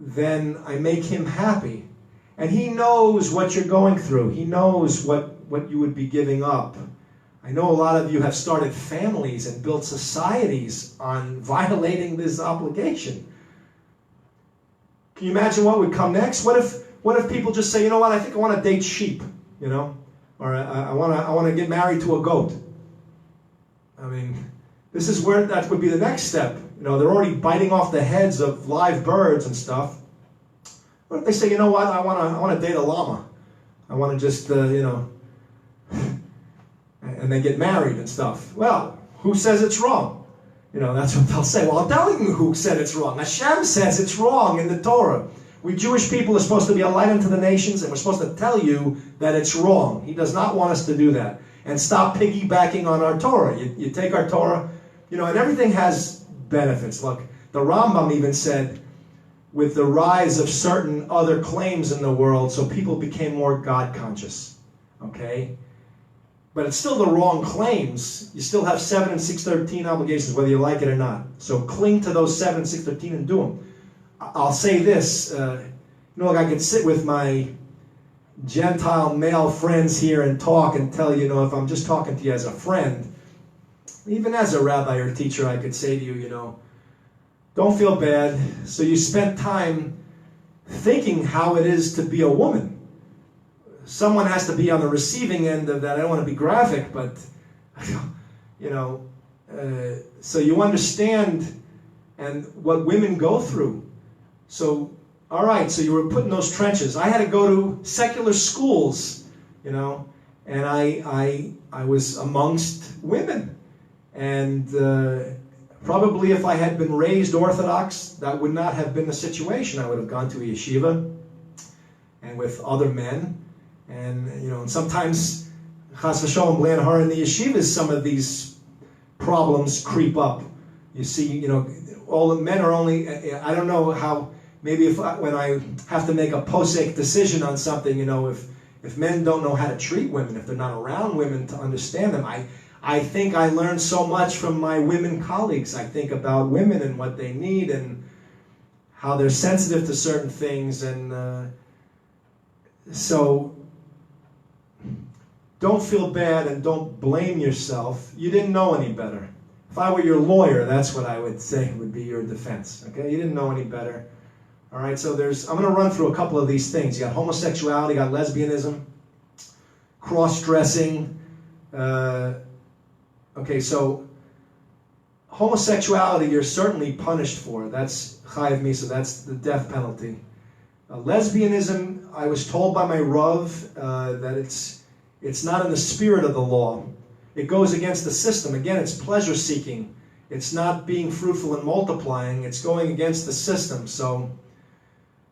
then I make Him happy. And He knows what you're going through. He knows what you would be giving up. I know a lot of you have started families and built societies on violating this obligation. Can you imagine what would come next? What if people just say, you know what, I think I want to date sheep, or I want to get married to a goat. I mean, this is where that would be the next step. They're already biting off the heads of live birds and stuff. What if they say, you know what, I want to date a llama. I want to just, and they get married and stuff. Well, who says it's wrong? That's what they'll say. Well, I'm telling you who said it's wrong. Hashem says it's wrong in the Torah. We Jewish people are supposed to be a light unto the nations, and we're supposed to tell you that it's wrong. He does not want us to do that. And stop piggybacking on our Torah. You take our Torah, and everything has benefits. Look, the Rambam even said, with the rise of certain other claims in the world, so people became more God conscious. Okay? But it's still the wrong claims. You still have 7 and 613 obligations, whether you like it or not. So cling to those 7 and 613 and do them. I'll say this. Like I could sit with my Gentile male friends here and talk and tell you, if I'm just talking to you as a friend, even as a rabbi or teacher, I could say to you, don't feel bad. So you spent time thinking how it is to be a woman. Someone has to be on the receiving end of that. I don't want to be graphic, but, you know, so you understand and what women go through. So, all right, so you were put in those trenches. I had to go to secular schools, you know, and I was amongst women. And probably if I had been raised Orthodox, that would not have been the situation. I would have gone to a yeshiva and with other men. And, you know, and sometimes, chas v'sholom, b'lei hara in the yeshivas, some of these problems creep up. You see, you know, all the men are only, I don't know how, maybe when I have to make a posek decision on something, you know, if men don't know how to treat women, if they're not around women to understand them, I think I learned so much from my women colleagues. I think about women and what they need and how they're sensitive to certain things. And so don't feel bad and don't blame yourself. You didn't know any better. If I were your lawyer, that's what I would say would be your defense. Okay, you didn't know any better. All right, so I'm going to run through a couple of these things. You got homosexuality, you got lesbianism, cross-dressing. Okay, so homosexuality you're certainly punished for. That's chayiv misa, that's the death penalty. Lesbianism, I was told by my Rav that it's not in the spirit of the law. It goes against the system. Again, it's pleasure-seeking. It's not being fruitful and multiplying. It's going against the system. So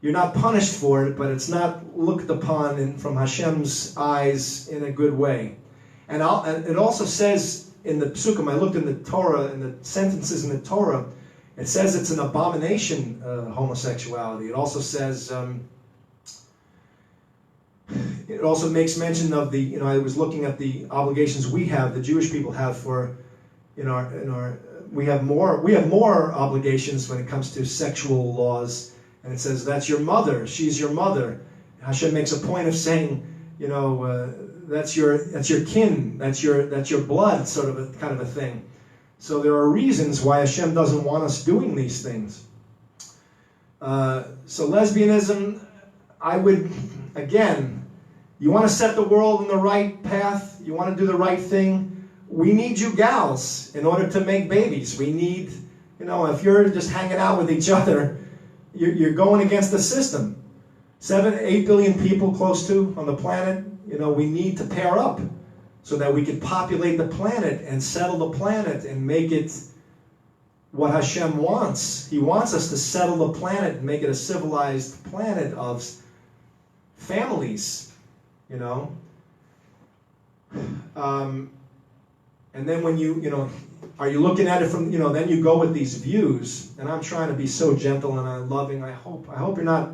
you're not punished for it, but it's not looked upon from Hashem's eyes in a good way. And it also says in the psukim, I looked in the Torah, in the sentences in the Torah, it says it's an abomination, homosexuality. It also says, it also makes mention of the, I was looking at the obligations we have, the Jewish people have for, we have more obligations when it comes to sexual laws. And it says, that's your mother, she's your mother. Hashem makes a point of saying, that's your kin, that's your blood, sort of a kind of a thing. So there are reasons why Hashem doesn't want us doing these things. So lesbianism, I would, again, you want to set the world in the right path, you want to do the right thing, we need you gals in order to make babies. We need, if you're just hanging out with each other, you're going against the system. 7-8 billion people close to on the planet, we need to pair up so that we can populate the planet and settle the planet and make it what Hashem wants. He wants us to settle the planet and make it a civilized planet of families, and then when are you looking at it from, then you go with these views, and I'm trying to be so gentle and loving. I hope you're not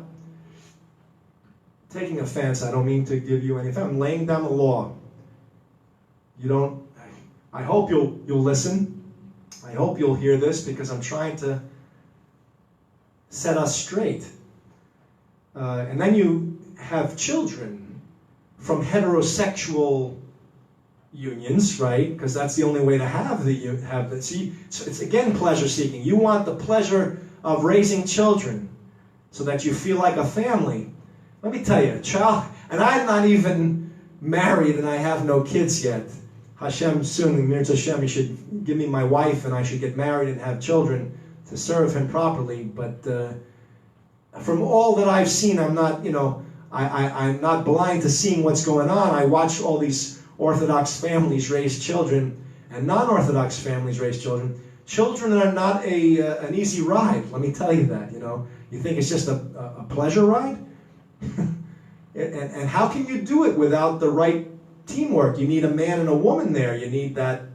taking offense. I don't mean to give you anything. I'm laying down the law. I hope you'll listen. I hope you'll hear this because I'm trying to set us straight. And then you have children from heterosexual unions, right? Because that's the only way to have the. See, so it's again pleasure seeking. You want the pleasure of raising children, so that you feel like a family. Let me tell you, a child, and I'm not even married, and I have no kids yet. Hashem soon, Mirz Hashem, He should give me my wife, and I should get married and have children to serve Him properly. But from all that I've seen, I'm not, I'm not blind to seeing what's going on. I watch all these Orthodox families raise children and non-Orthodox families raise children. Children are not an easy ride, let me tell you that. You think it's just a pleasure ride? and how can you do it without the right teamwork? You need a man and a woman there. You need that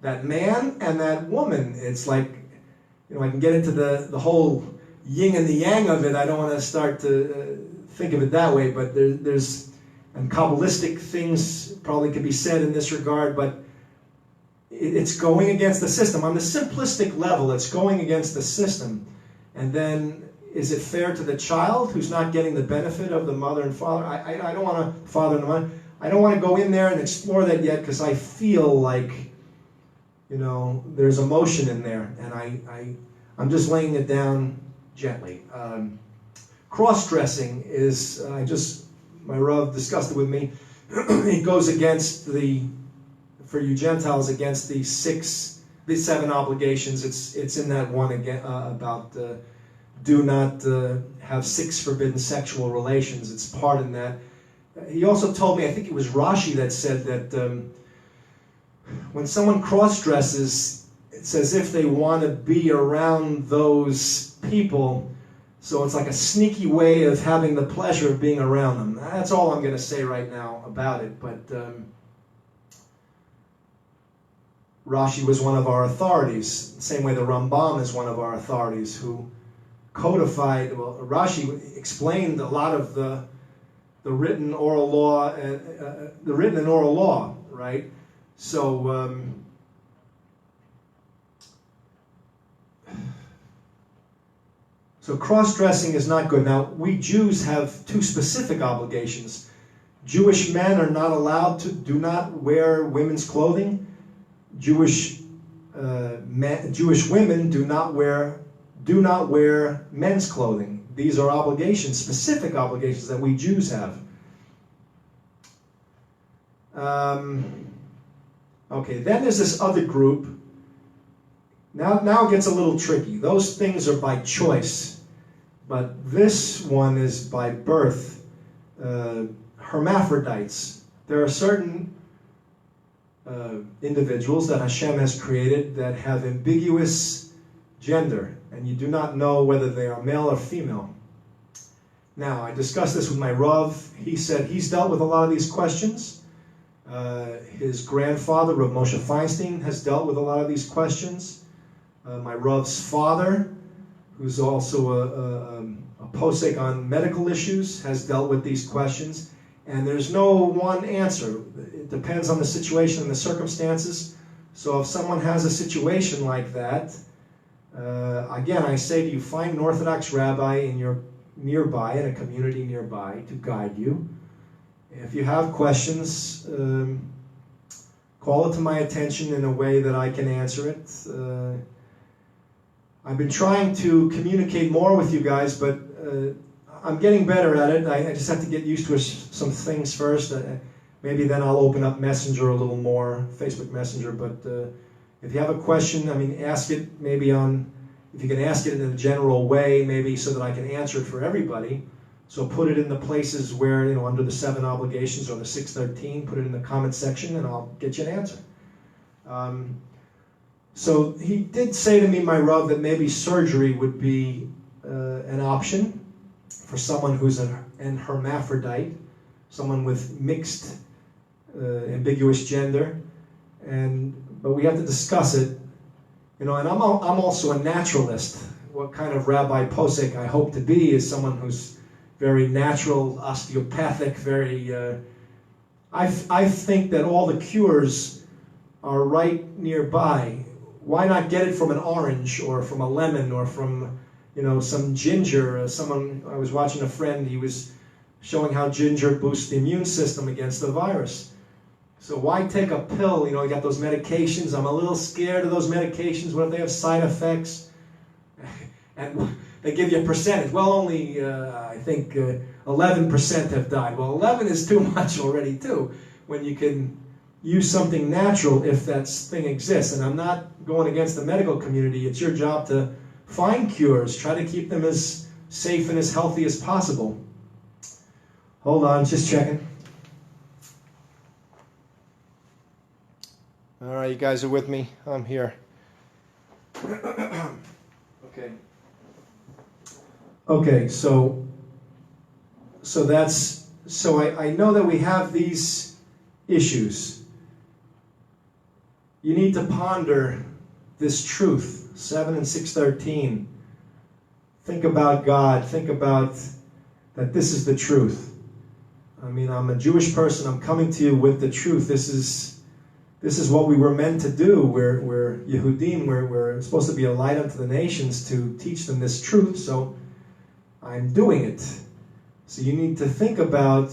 man and that woman. It's like, I can get into the whole yin and the yang of it. I don't want to start to think of it that way, but there's and Kabbalistic things probably could be said in this regard, but it's going against the system. On the simplistic level, it's going against the system. And then, is it fair to the child who's not getting the benefit of the mother and father? I don't want to, father and mother, I don't want to go in there and explore that yet because I feel like, there's emotion in there. And I'm just laying it down gently. cross-dressing is, my Rav discussed it with me, it goes against for you Gentiles, against the 7 obligations. It's in that one again about do not have 6 forbidden sexual relations. It's part in that. He also told me, I think it was Rashi that said that when someone cross-dresses, it's as if they want to be around those people, so it's like a sneaky way of having the pleasure of being around them. That's all I'm going to say right now about it, but Rashi was one of our authorities, the same way the Rambam is one of our authorities, who codified, Rashi explained a lot of the written oral law, the written and oral law, right? So, so cross-dressing is not good. Now, we Jews have 2 specific obligations. Jewish men are not allowed to, do not wear women's clothing. Jewish women do not wear men's clothing. These are obligations, specific obligations that we Jews have. Okay, then there's this other group. Now it gets a little tricky. Those things are by choice, but this one is by birth. Hermaphrodites. There are certain individuals that Hashem has created that have ambiguous gender, and you do not know whether they are male or female. Now, I discussed this with my Rav. He said he's dealt with a lot of these questions. His grandfather, Rav Moshe Feinstein, has dealt with a lot of these questions. My Rav's father, who's also a posek on medical issues, has dealt with these questions. And there's no one answer. It depends on the situation and the circumstances. So if someone has a situation like that, again, I say to you, find an Orthodox rabbi in your nearby, in a community nearby, to guide you. If you have questions, call it to my attention in a way that I can answer it. I've been trying to communicate more with you guys, but I'm getting better at it. I just have to get used to some things first. Maybe then I'll open up Messenger a little more, Facebook Messenger. But if you have a question, I mean, ask it maybe if you can ask it in a general way, maybe so that I can answer it for everybody. So put it in the places where, under the 7 obligations or the 613, put it in the comment section and I'll get you an answer. So he did say to me, my Rav, that maybe surgery would be an option for someone who's an hermaphrodite, someone with mixed, ambiguous gender, but we have to discuss it, and I'm also a naturalist. What kind of Rabbi Posek I hope to be is someone who's very natural, osteopathic, very. I think that all the cures are right nearby. Why not get it from an orange or from a lemon or from some ginger? I was watching a friend, he was showing how ginger boosts the immune system against the virus. So why take a pill? You got those medications. I'm a little scared of those medications. What if they have side effects? And they give you a percentage. Well, only, I think, 11% have died. Well, 11 is too much already, too, when you can use something natural if that thing exists. And I'm not going against the medical community. It's your job to find cures. Try to keep them as safe and as healthy as possible. Hold on, just checking. All right, you guys are with me? I'm here. Okay, so I know that we have these issues. You need to ponder this truth, 7 and 613. Think about God. Think about that this is the truth. I mean, I'm a Jewish person. I'm coming to you with the truth. This is what we were meant to do. We're Yehudim. We're supposed to be a light unto the nations to teach them this truth. So I'm doing it. So you need to think about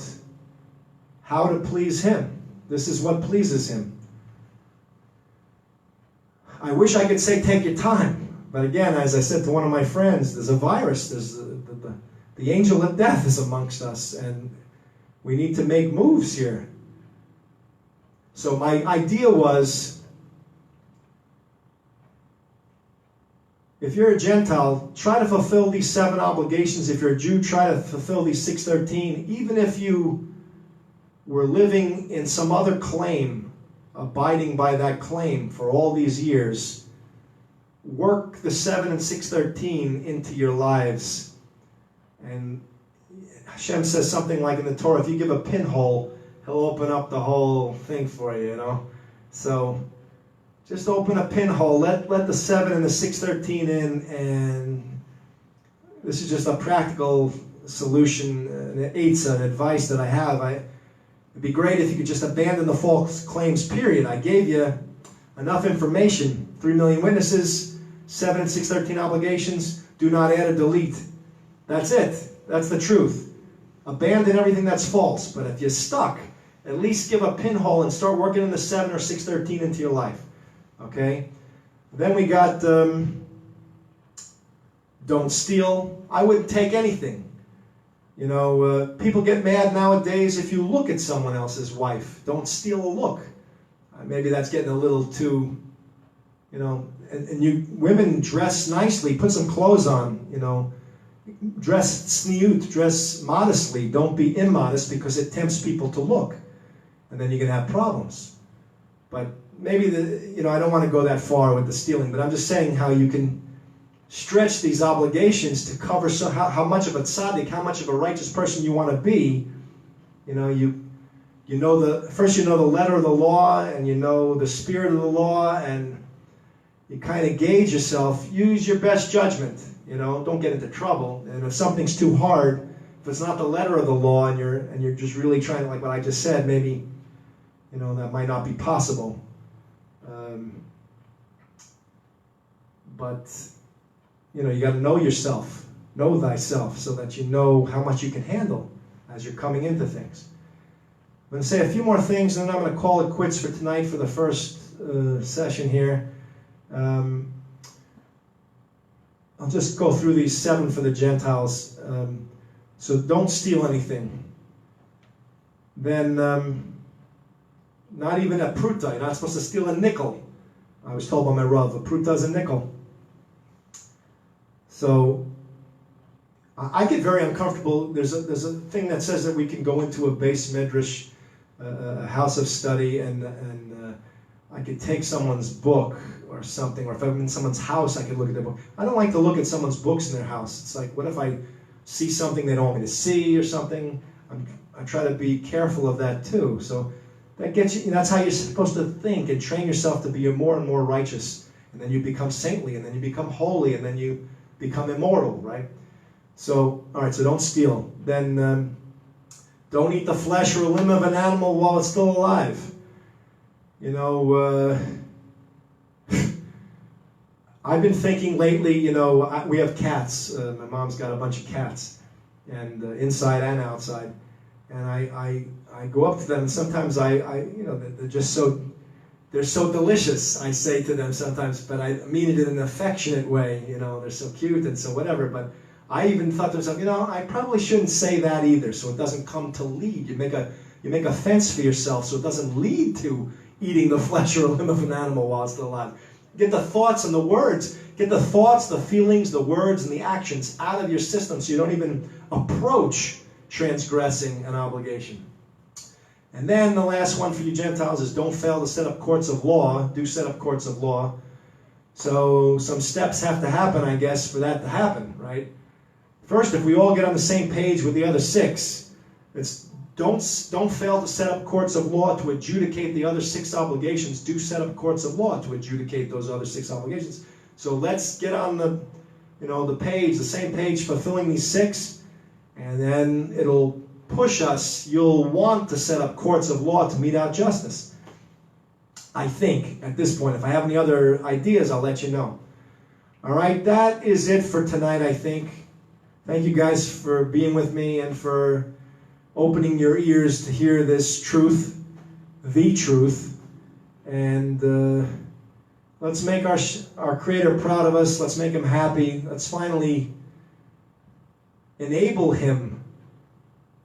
how to please Him. This is what pleases Him. I wish I could say take your time. But again, as I said to one of my friends, there's a virus. There's the the angel of death is amongst us, and we need to make moves here. So my idea was, if you're a Gentile, try to fulfill these 7 obligations. If you're a Jew, try to fulfill these 613. Even if you were living in some other claim, abiding by that claim for all these years, work the 7 and 613 into your lives. And Hashem says something like in the Torah, if you give a pinhole, He'll open up the whole thing for you, you know. So just open a pinhole, let the 7 and the 613 in, and this is just a practical solution, an eitzah, an advice that I have. It'd be great if you could just abandon the false claims, period. I gave you enough information. 3 million witnesses, 7 and 613 obligations, do not add or delete. That's it. That's the truth. Abandon everything that's false. But if you're stuck, at least give a pinhole and start working in the 7 or 613 into your life. Okay? Then we got don't steal. I wouldn't take anything. You know, people get mad nowadays if you look at someone else's wife. Don't steal a look. Maybe that's getting a little too, you know, and you women dress nicely, put some clothes on, you know, dress tzniut, dress modestly. Don't be immodest because it tempts people to look, and then you can have problems. But maybe I don't want to go that far with the stealing, but I'm just saying how you can stretch these obligations to cover how much of a tzaddik, how much of a righteous person you want to be. You know, you know the letter of the law, and you know the spirit of the law, and you kind of gauge yourself. Use your best judgment. You know, don't get into trouble. And if something's too hard, if it's not the letter of the law, and you're just really trying to, like what I just said, maybe, you know, that might not be possible. But you know, you got to know yourself, know thyself, so that you know how much you can handle as you're coming into things. I'm going to say a few more things, and then I'm going to call it quits for tonight for the first session here. I'll just go through these 7 for the Gentiles. So don't steal anything. Then, not even a pruta. You're not supposed to steal a nickel. I was told by my Rav, a pruta is a nickel. So I get very uncomfortable. There's a thing that says that we can go into a base medrash, a house of study, and I could take someone's book or something, or if I'm in someone's house, I could look at their book. I don't like to look at someone's books in their house. It's like, what if I see something they don't want me to see or something? I try to be careful of that too. So that gets you. That's how you're supposed to think and train yourself to be more and more righteous, and then you become saintly, and then you become holy, and then you become immortal, right? So, all right, so don't steal. Then don't eat the flesh or a limb of an animal while it's still alive. You know, I've been thinking lately, you know, we have cats. My mom's got a bunch of cats, and inside and outside. And I go up to them, and sometimes you know, they're just they're so delicious, I say to them sometimes, but I mean it in an affectionate way. You know, they're so cute and so whatever. But I even thought to myself, you know, I probably shouldn't say that either, so it doesn't come to lead. You make a fence for yourself, so it doesn't lead to eating the flesh or a limb of an animal while it's still alive. Get the thoughts and the words, get the thoughts, the feelings, the words, and the actions out of your system, so you don't even approach transgressing an obligation. And then the last one for you Gentiles is don't fail to set up courts of law. Do set up courts of law. So some steps have to happen, I guess, for that to happen, right? First, if we all get on the same page with the other 6, it's don't fail to set up courts of law to adjudicate the other 6 obligations. Do set up courts of law to adjudicate those other 6 obligations. So let's get on the page, the same page, fulfilling these 6, and then it'll push us. You'll want to set up courts of law to mete out justice. I think, at this point. If I have any other ideas, I'll let you know. All right, that is it for tonight, I think. Thank you guys for being with me and for opening your ears to hear this truth, the truth. And let's make our Creator proud of us. Let's make Him happy. Let's finally enable him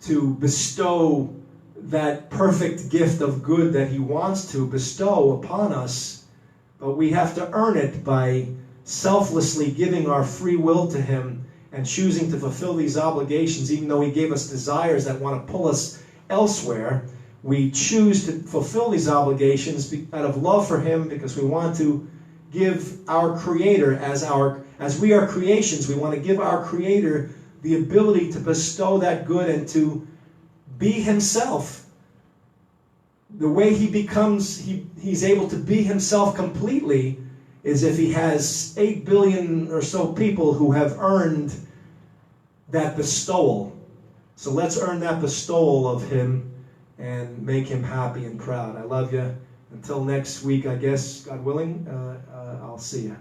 to bestow that perfect gift of good that he wants to bestow upon us, but we have to earn it by selflessly giving our free will to him and choosing to fulfill these obligations, even though he gave us desires that want to pull us elsewhere. We choose to fulfill these obligations out of love for him, because we want to give our Creator, as we are creations, we want to give our Creator the ability to bestow that good and to be himself. The way he becomes, he's able to be himself completely is if he has 8 billion or so people who have earned that bestowal. So let's earn that bestowal of him and make him happy and proud. I love you. Until next week, I guess, God willing, I'll see you.